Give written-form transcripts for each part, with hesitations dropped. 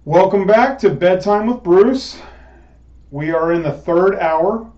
Welcome back to Bedtime with Bruce. We are in the third hour,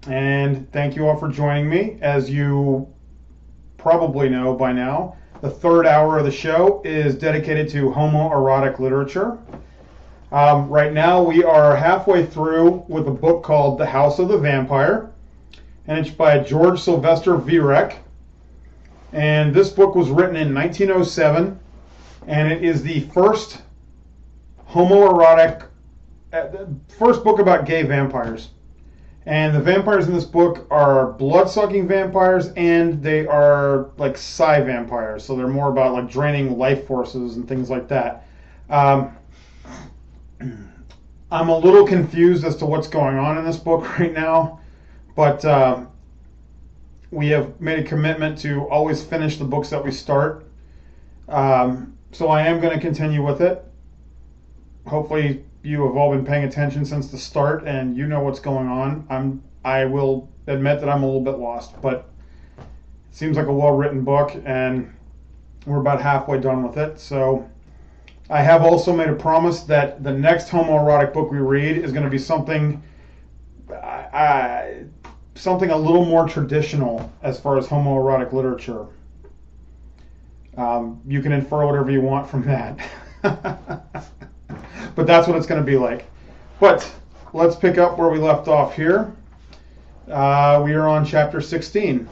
and thank you all for joining me. As you probably know by now, the third hour of the show is dedicated to homoerotic literature. Right now, we are halfway through with a book called The House of the Vampire, and it's by George Sylvester Viereck. And this book was written in 1907, and it is the first homoerotic, first book about gay vampires. And the vampires in this book are blood-sucking vampires, and they are like psi vampires, so they're more about like draining life forces and things like that. I'm a little confused as to what's going on in this book right now, but we have made a commitment to always finish the books that we start. So I am going to continue with it. Hopefully you have all been paying attention since the start and you know what's going on. I will admit that I'm a little bit lost, but it seems like a well-written book and we're about halfway done with it. So I have also made a promise that the next homoerotic book we read is going to be something something a little more traditional as far as homoerotic literature. You can infer whatever you want from that. But that's what it's going to be like. But let's pick up where we left off here. We are on chapter 16.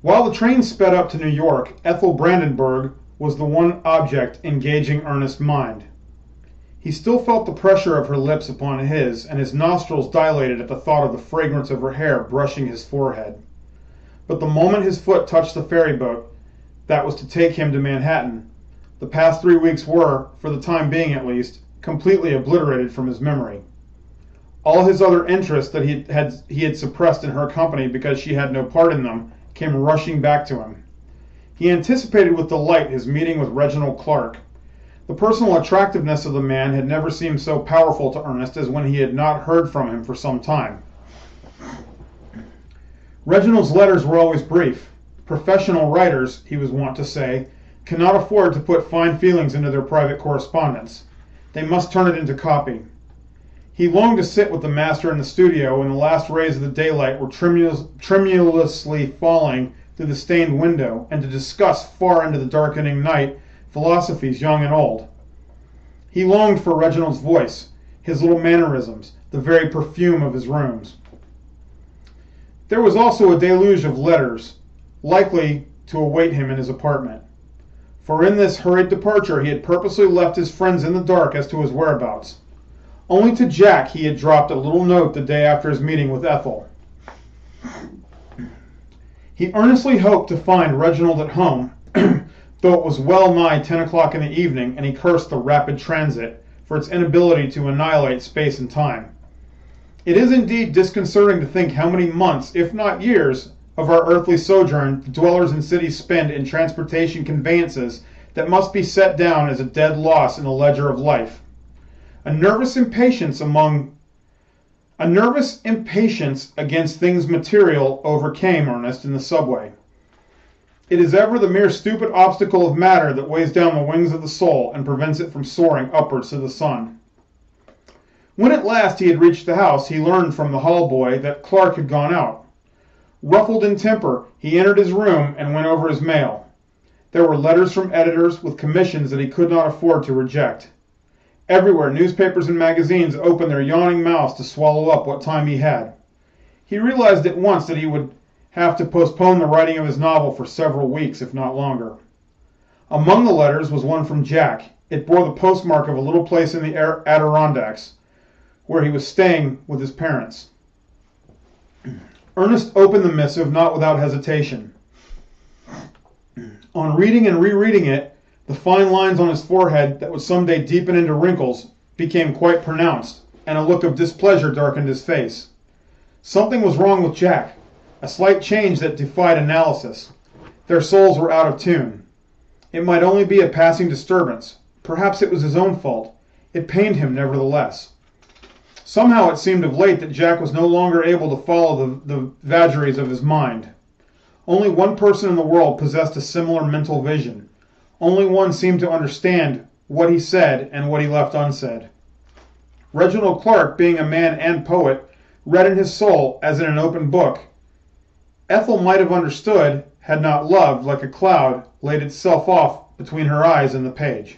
While the train sped up to New York, Ethel Brandenburg was the one object engaging Ernest's mind. He still felt the pressure of her lips upon his, and his nostrils dilated at the thought of the fragrance of her hair brushing his forehead. But the moment his foot touched the ferry boat that was to take him to Manhattan, the past 3 weeks were, for the time being at least, completely obliterated from his memory. All his other interests that he had suppressed in her company because she had no part in them came rushing back to him. He anticipated with delight his meeting with Reginald Clark. The personal attractiveness of the man had never seemed so powerful to Ernest as when he had not heard from him for some time. Reginald's letters were always brief. Professional writers, he was wont to say, cannot afford to put fine feelings into their private correspondence. They must turn it into copy. He longed to sit with the master in the studio when the last rays of the daylight were tremulously falling through the stained window, and to discuss far into the darkening night philosophies young and old. He longed for Reginald's voice, his little mannerisms, the very perfume of his rooms. There was also a deluge of letters, likely to await him in his apartment. For in this hurried departure he had purposely left his friends in the dark as to his whereabouts. Only to Jack he had dropped a little note the day after his meeting with Ethel. He earnestly hoped to find Reginald at home, though it was well nigh 10 o'clock in the evening, and he cursed the rapid transit for its inability to annihilate space and time. It is indeed disconcerting to think how many months, if not years, of our earthly sojourn the dwellers in cities spend in transportation conveyances that must be set down as a dead loss in the ledger of life. A nervous impatience against things material overcame Ernest in the subway. It is ever the mere stupid obstacle of matter that weighs down the wings of the soul and prevents it from soaring upwards to the sun. When at last he had reached the house, he learned from the hall boy that Clark had gone out. Ruffled in temper, he entered his room and went over his mail. There were letters from editors with commissions that he could not afford to reject. Everywhere, newspapers and magazines opened their yawning mouths to swallow up what time he had. He realized at once that he would have to postpone the writing of his novel for several weeks, if not longer. Among the letters was one from Jack. It bore the postmark of a little place in the Adirondacks, where he was staying with his parents. Ernest opened the missive not without hesitation. On reading and rereading it, the fine lines on his forehead that would someday deepen into wrinkles became quite pronounced, and a look of displeasure darkened his face. Something was wrong with Jack, a slight change that defied analysis. Their souls were out of tune. It might only be a passing disturbance. Perhaps it was his own fault. It pained him nevertheless. Somehow it seemed of late that Jack was no longer able to follow the vagaries of his mind. Only one person in the world possessed a similar mental vision. Only one seemed to understand what he said and what he left unsaid. Reginald Clark, being a man and poet, read in his soul as in an open book. Ethel might have understood, had not love, like a cloud, laid itself off between her eyes and the page.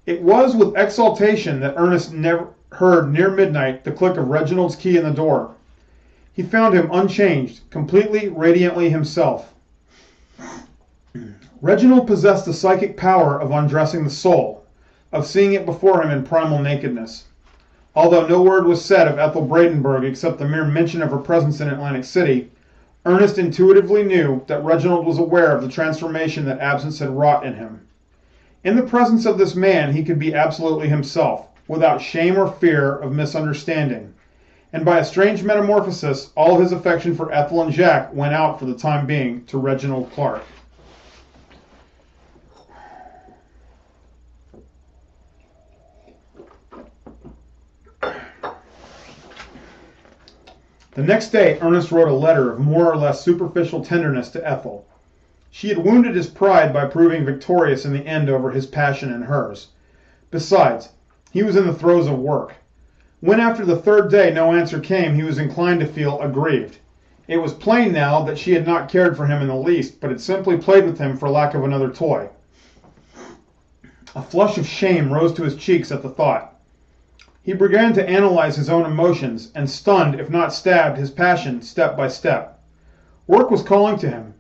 It was with exultation that Ernest heard near midnight the click of Reginald's key in the door. He found him unchanged, completely, radiantly himself. Reginald possessed the psychic power of undressing the soul, of seeing it before him in primal nakedness. Although no word was said of Ethel Bradenburg except the mere mention of her presence in Atlantic City, Ernest intuitively knew that Reginald was aware of the transformation that absence had wrought in him. In the presence of this man he could be absolutely himself, without shame or fear of misunderstanding, and by a strange metamorphosis all of his affection for Ethel and Jacques went out for the time being to Reginald Clark. The next day, Ernest wrote a letter of more or less superficial tenderness to Ethel. She had wounded his pride by proving victorious in the end over his passion and hers. Besides, he was in the throes of work. When after the third day no answer came, he was inclined to feel aggrieved. It was plain now that she had not cared for him in the least, but had simply played with him for lack of another toy. A flush of shame rose to his cheeks at the thought. He began to analyze his own emotions, and stunned, if not stabbed, his passion step by step. Work was calling to him.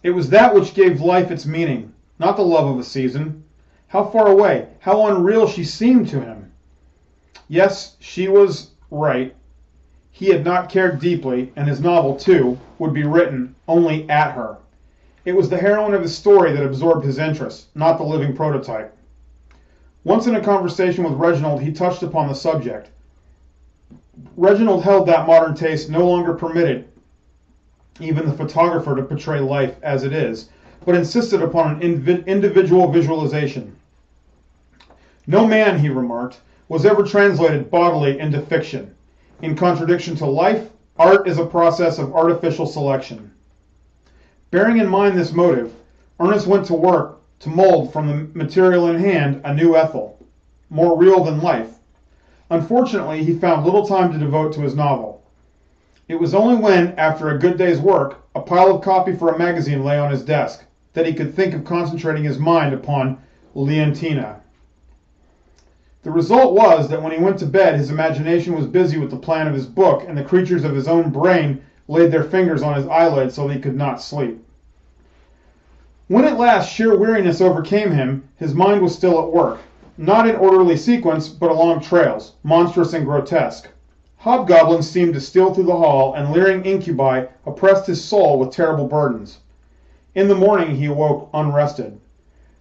It was that which gave life its meaning, not the love of a season. How far away, how unreal she seemed to him. Yes, she was right. He had not cared deeply, and his novel, too, would be written only at her. It was the heroine of his story that absorbed his interest, not the living prototype. Once in a conversation with Reginald, he touched upon the subject. Reginald held that modern taste no longer permitted even the photographer to portray life as it is, but insisted upon an individual visualization. No man, he remarked, was ever translated bodily into fiction. In contradiction to life, art is a process of artificial selection. Bearing in mind this motive, Ernest went to work to mold from the material in hand a new Ethel, more real than life. Unfortunately, he found little time to devote to his novel. It was only when, after a good day's work, a pile of copy for a magazine lay on his desk, that he could think of concentrating his mind upon Leontina. The result was that when he went to bed, his imagination was busy with the plan of his book, and the creatures of his own brain laid their fingers on his eyelids so that he could not sleep. When at last sheer weariness overcame him, his mind was still at work, not in orderly sequence, but along trails, monstrous and grotesque. Hobgoblins seemed to steal through the hall, and leering incubi oppressed his soul with terrible burdens. In the morning he awoke unrested.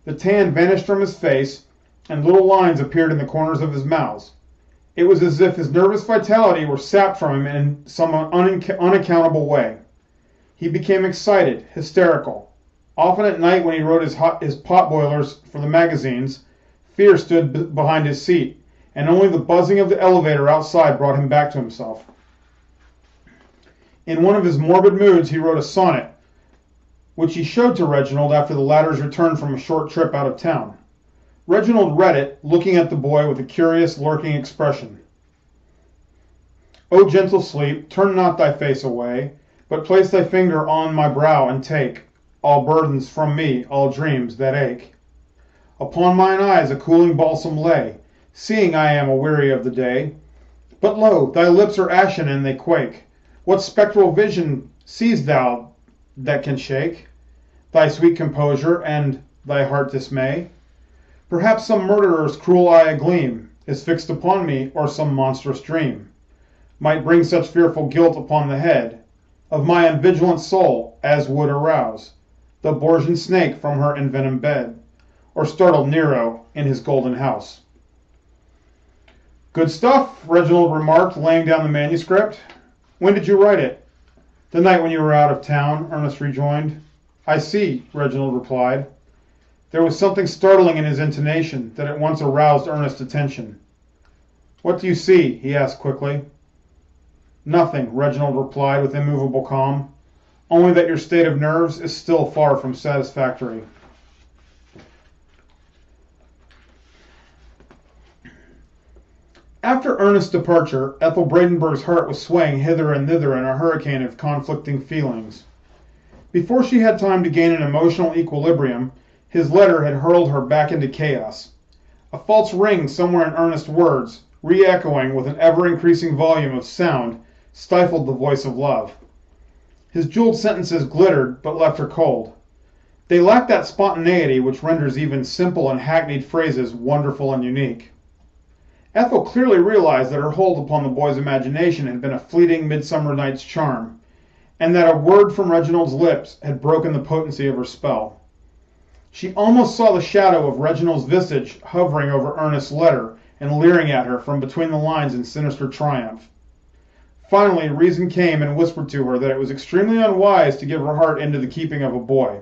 The tan vanished from his face, and little lines appeared in the corners of his mouth. It was as if his nervous vitality were sapped from him in some unaccountable way. He became excited, hysterical. Often at night when he wrote his potboilers for the magazines, fear stood behind his seat, and only the buzzing of the elevator outside brought him back to himself. In one of his morbid moods he wrote a sonnet, which he showed to Reginald after the latter's return from a short trip out of town. Reginald read it, looking at the boy with a curious, lurking expression. O gentle sleep, turn not thy face away, but place thy finger on my brow and take all burdens from me, all dreams that ache. Upon mine eyes a cooling balsam lay, seeing I am aweary of the day. But lo, thy lips are ashen and they quake. What spectral vision seest thou that can shake thy sweet composure and thy heart dismay? Perhaps some murderer's cruel eye agleam is fixed upon me, or some monstrous dream might bring such fearful guilt upon the head of my unvigilant soul as would arouse the Borgian snake from her envenomed bed, or startle Nero in his golden house. Good stuff, Reginald remarked, laying down the manuscript. When did you write it? The night when you were out of town, Ernest rejoined. I see, Reginald replied. There was something startling in his intonation that at once aroused Ernest's attention. What do you see? He asked quickly. Nothing, Reginald replied with immovable calm. Only that your state of nerves is still far from satisfactory. After Ernest's departure, Ethel Bradenburg's heart was swaying hither and thither in a hurricane of conflicting feelings. Before she had time to gain an emotional equilibrium, his letter had hurled her back into chaos. A false ring somewhere in Ernest's words, re-echoing with an ever-increasing volume of sound, stifled the voice of love. His jeweled sentences glittered, but left her cold. They lacked that spontaneity which renders even simple and hackneyed phrases wonderful and unique. Ethel clearly realized that her hold upon the boy's imagination had been a fleeting midsummer night's charm, and that a word from Reginald's lips had broken the potency of her spell. She almost saw the shadow of Reginald's visage hovering over Ernest's letter and leering at her from between the lines in sinister triumph. Finally, reason came and whispered to her that it was extremely unwise to give her heart into the keeping of a boy.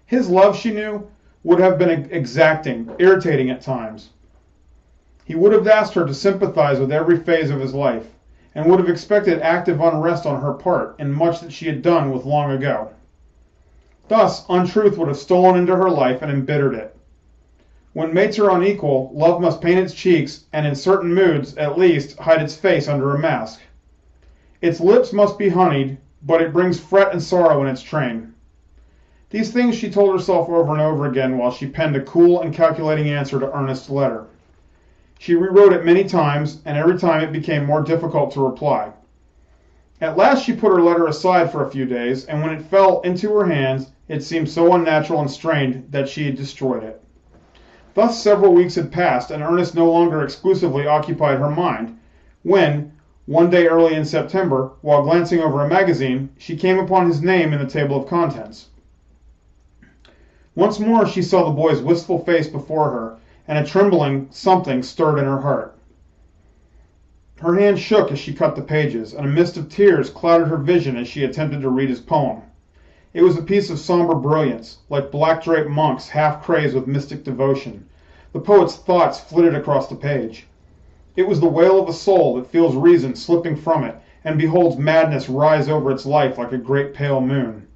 His love, she knew, would have been exacting, irritating at times. He would have asked her to sympathize with every phase of his life, and would have expected active unrest on her part in much that she had done with long ago. Thus, untruth would have stolen into her life and embittered it. When mates are unequal, love must paint its cheeks, and in certain moods, at least, hide its face under a mask. Its lips must be honeyed, but it brings fret and sorrow in its train. These things she told herself over and over again while she penned a cool and calculating answer to Ernest's letter. She rewrote it many times, and every time it became more difficult to reply. At last she put her letter aside for a few days, and when it fell into her hands, it seemed so unnatural and strained that she had destroyed it. Thus several weeks had passed, and Ernest no longer exclusively occupied her mind, when, one day early in September, while glancing over a magazine, she came upon his name in the table of contents. Once more she saw the boy's wistful face before her, and a trembling something stirred in her heart. Her hand shook as she cut the pages, and a mist of tears clouded her vision as she attempted to read his poem. It was a piece of somber brilliance, like black-draped monks half crazed with mystic devotion. The poet's thoughts flitted across the page. It was the wail of a soul that feels reason slipping from it, and beholds madness rise over its life like a great pale moon.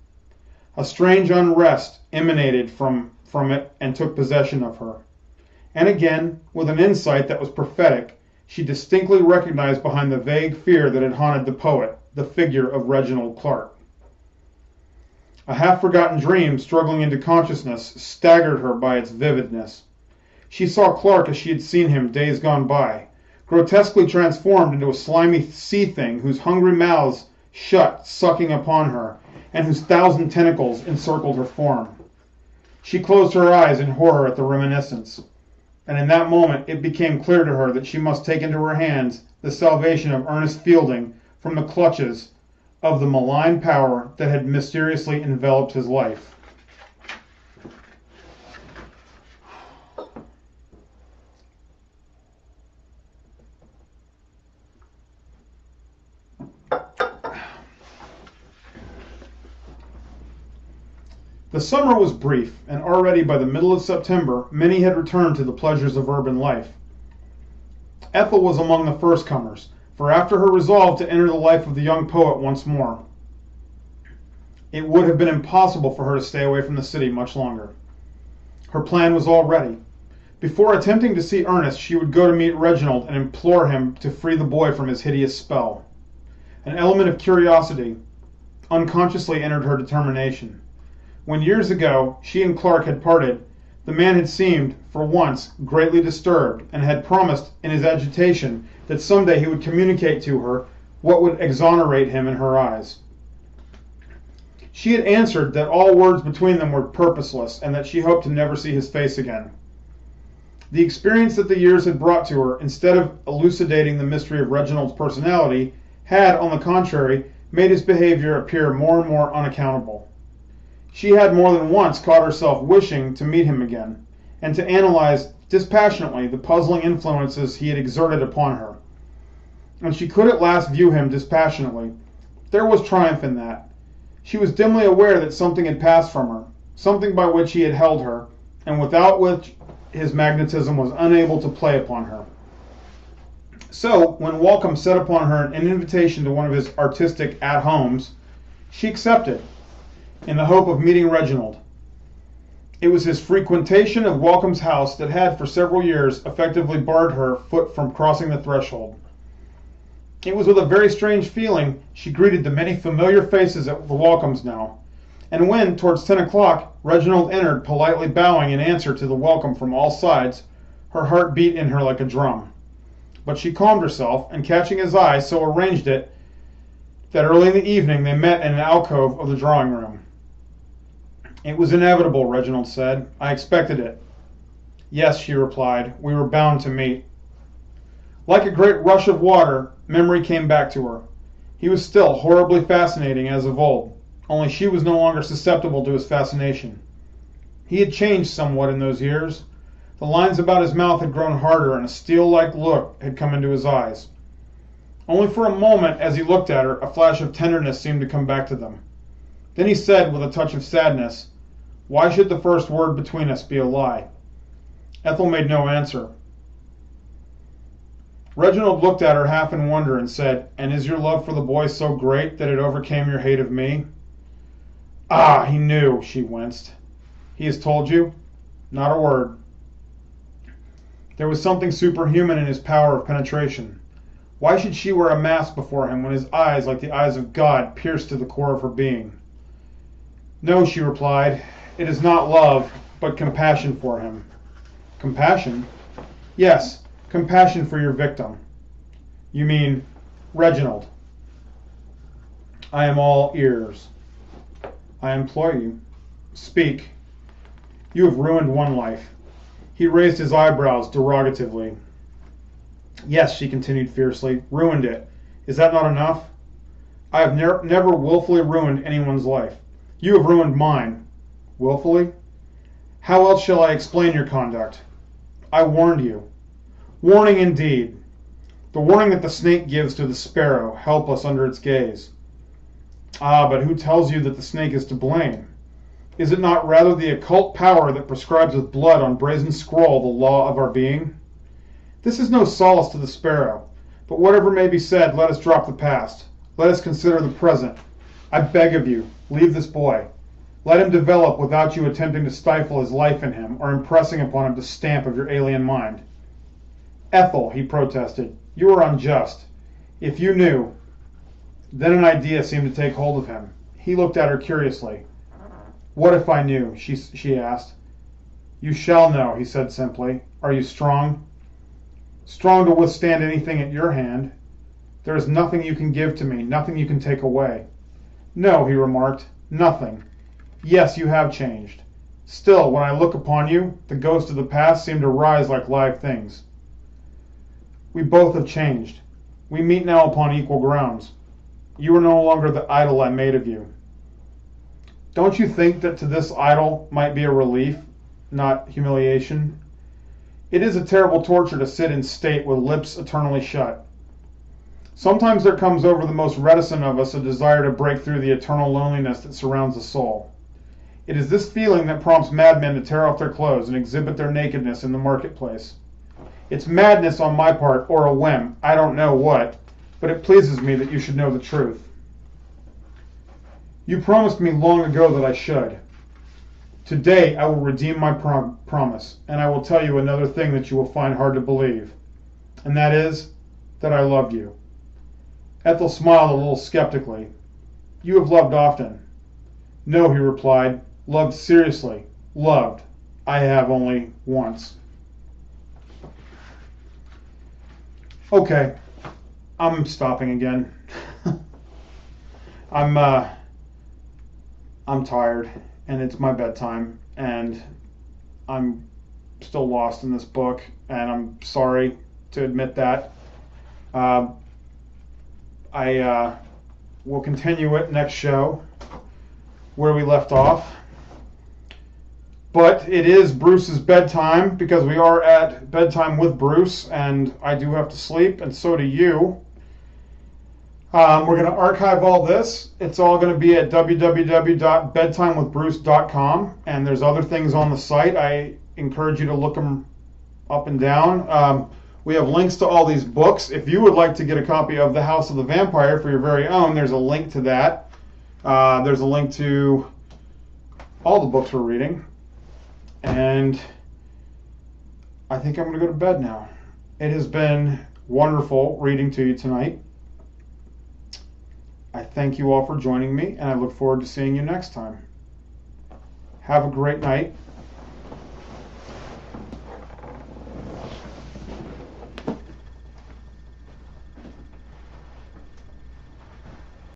A strange unrest emanated from it and took possession of her. And again, with an insight that was prophetic, she distinctly recognized behind the vague fear that had haunted the poet the figure of Reginald Clark. A half-forgotten dream struggling into consciousness staggered her by its vividness. She saw Clark as she had seen him days gone by, grotesquely transformed into a slimy sea thing whose hungry mouths shut, sucking upon her, and whose 1,000 tentacles encircled her form. She closed her eyes in horror at the reminiscence, and in that moment it became clear to her that she must take into her hands the salvation of Ernest Fielding from the clutches of the malign power that had mysteriously enveloped his life. The summer was brief, and already by the middle of September, many had returned to the pleasures of urban life. Ethel was among the first comers, for after her resolve to enter the life of the young poet once more, it would have been impossible for her to stay away from the city much longer. Her plan was all ready. Before attempting to see Ernest, she would go to meet Reginald and implore him to free the boy from his hideous spell. An element of curiosity unconsciously entered her determination. When years ago she and Clark had parted, the man had seemed, for once, greatly disturbed, and had promised, in his agitation, that someday he would communicate to her what would exonerate him in her eyes. She had answered that all words between them were purposeless, and that she hoped to never see his face again. The experience that the years had brought to her, instead of elucidating the mystery of Reginald's personality, had, on the contrary, made his behavior appear more and more unaccountable. She had more than once caught herself wishing to meet him again, and to analyze dispassionately the puzzling influences he had exerted upon her. And she could at last view him dispassionately. There was triumph in that. She was dimly aware that something had passed from her, something by which he had held her, and without which his magnetism was unable to play upon her. So, when Walcom set upon her an invitation to one of his artistic at-homes, she accepted, in the hope of meeting Reginald. It was his frequentation of Welcome's house that had, for several years, effectively barred her foot from crossing the threshold. It was with a very strange feeling she greeted the many familiar faces at the Welcomes now, and when, towards 10 o'clock, Reginald entered, politely bowing in answer to the welcome from all sides, her heart beat in her like a drum. But she calmed herself, and catching his eye, so arranged it that early in the evening they met in an alcove of the drawing-room. "It was inevitable," Reginald said. "I expected it." "Yes," she replied, "we were bound to meet." Like a great rush of water, memory came back to her. He was still horribly fascinating as of old, only she was no longer susceptible to his fascination. He had changed somewhat in those years. The lines about his mouth had grown harder, and a steel-like look had come into his eyes. Only for a moment, as he looked at her, a flash of tenderness seemed to come back to them. Then he said, with a touch of sadness, "Why should the first word between us be a lie?" Ethel made no answer. Reginald looked at her half in wonder and said, "And is your love for the boy so great that it overcame your hate of me?" "Ah, he knew," she winced. "He has told you?" "Not a word." There was something superhuman in his power of penetration. Why should she wear a mask before him when his eyes, like the eyes of God, pierced to the core of her being? "No," she replied, "it is not love, but compassion for him." "Compassion?" "Yes, compassion for your victim." "You mean Reginald?" "I am all ears." "I implore you, speak." "You have ruined one life." He raised his eyebrows derogatively. "Yes," she continued fiercely, "ruined it. Is that not enough? I have never willfully ruined anyone's life. You have ruined mine." "Willfully?" "How else shall I explain your conduct?" "I warned you." "Warning indeed. The warning that the snake gives to the sparrow, helpless under its gaze." "Ah, but who tells you that the snake is to blame? Is it not rather the occult power that prescribes with blood on brazen scroll the law of our being? This is no solace to the sparrow, but whatever may be said, let us drop the past. Let us consider the present. I beg of you, leave this boy. Let him develop without you attempting to stifle his life in him or impressing upon him the stamp of your alien mind." "Ethel," he protested, "you are unjust. If you knew—" Then an idea seemed to take hold of him. He looked at her curiously. "What if I knew?" she asked. "You shall know," he said simply. "Are you strong?" "Strong to withstand anything at your hand. There is nothing you can give to me, nothing you can take away." "No," he remarked, "nothing. Yes, you have changed. Still, when I look upon you, the ghosts of the past seem to rise like live things. We both have changed. We meet now upon equal grounds. You are no longer the idol I made of you. Don't you think that to this idol might be a relief, not humiliation? It is a terrible torture to sit in state with lips eternally shut. Sometimes there comes over the most reticent of us a desire to break through the eternal loneliness that surrounds the soul. It is this feeling that prompts madmen to tear off their clothes and exhibit their nakedness in the marketplace. It's madness on my part, or a whim, I don't know what, but it pleases me that you should know the truth. You promised me long ago that I should. Today I will redeem my promise, and I will tell you another thing that you will find hard to believe, and that is that I love you." Ethel smiled a little skeptically. "You have loved often." "No," he replied, "loved seriously, loved. I have only once." Okay, I'm stopping again. I'm tired, and it's my bedtime, and I'm still lost in this book, and I'm sorry to admit that. I will continue it next show where we left off. But it is Bruce's bedtime, because we are at bedtime with Bruce, and I do have to sleep, and so do you. We're going to archive all this. It's all going to be at www.bedtimewithbruce.com, and there's other things on the site. I encourage you to look them up and down. We have links to all these books. If you would like to get a copy of The House of the Vampire for your very own, there's a link to that. There's a link to all the books we're reading. And I think I'm going to go to bed now. It has been wonderful reading to you tonight. I thank you all for joining me, and I look forward to seeing you next time. Have a great night.